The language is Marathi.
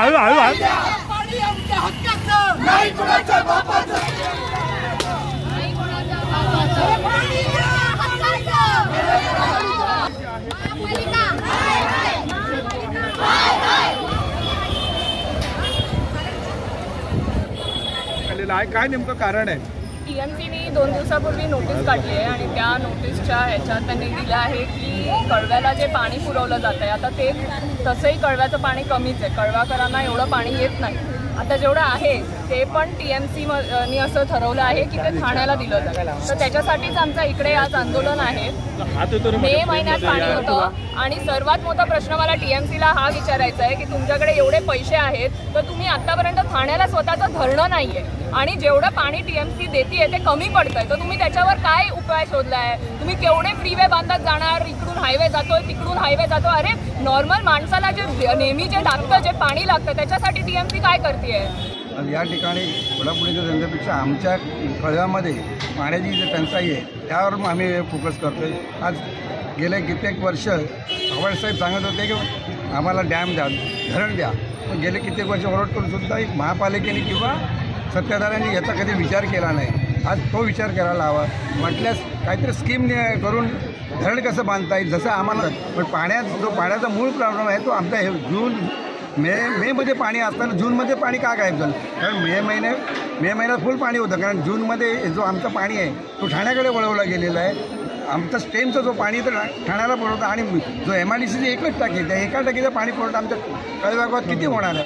हळू हळू हळू पाणी आमच्या हक्काचं नाही कुणाच्या बापाचं पाणी द्या हक्काचं काय नेमकं कारण आहे? टीएमसीने 2 दिवसापूर्वी नोटीस काढली आहे आणि त्या नोटीसच्या ह्याच्यात त्यांनी दिलं आहे की कळव्याला जे पाणी पुरवलं जात आहे आता ते तसंही कळव्याचं पाणी कमीच आहे. कळवाकरांना एवढं पाणी येत नाही. आता जेवढं आहे ते पण टीएमसीनी असं ठरवलं आहे की ते ठाण्याला दिलं जाईल. तर त्याच्यासाठीच आमचं इकडे आज आंदोलन आहे. मे महिन्यात पाणी होतं आणि सर्वात मोठा प्रश्न मला टीएमसीला हा विचारायचा आहे की तुमच्याकडे एवढे पैसे आहेत तर तुम्ही आतापर्यंत ठाण्याला स्वतःचं धरणं नाही आहे आणि जेवढं पाणी टीएमसी देते ते कमी पडतंय तर तुम्ही त्याच्यावर काय उपाय शोधला आहे? तुम्ही केवढे फ्रीवे बांधत जाणार? इकडून हायवे जातोय तिकडून हायवे जातो. अरे नॉर्मल माणसाला जे नेहमी जे लागतं जे पाणी लागतं त्याच्यासाठी टीएमसी काय करते? या ठिकाणी कोल्हापुरीच्या जनतेपेक्षा आमच्या कळव्यामध्ये पाण्याची जी टंचाई आहे त्यावर आम्ही फोकस करतो आहे. आज गेले कित्येक वर्ष पवारसाहेब सांगत होते की आम्हाला डॅम द्या, धरण द्या. पण गेले कित्येक वर्ष ओरड करून सुद्धा एक महापालिकेने किंवा सत्ताधाऱ्यांनी याचा कधी विचार केला नाही. आज तो विचार करायला हवा. म्हटल्यास काहीतरी स्कीम करून धरण कसं बांधता येईल जसं आम्हाला. पण पाण्याचा मूळ प्रॉब्लेम आहे तो आमचा हे मेमध्ये पाणी असताना जूनमध्ये पाणी का गायब झालं? कारण मे महिन्यात फुल पाणी होतं. कारण जूनमध्ये जो आमचं पाणी आहे तो ठाण्याकडे वळवला गेलेला आहे. आमचा स्टेमचा जो पाणी तर ठाण्याला पुरवठा आणि जो MIDCची एकच टाकी त्या एका टाकीचं पाणी पुरवठा आमच्या कळव्यागावात किती होणार आहे?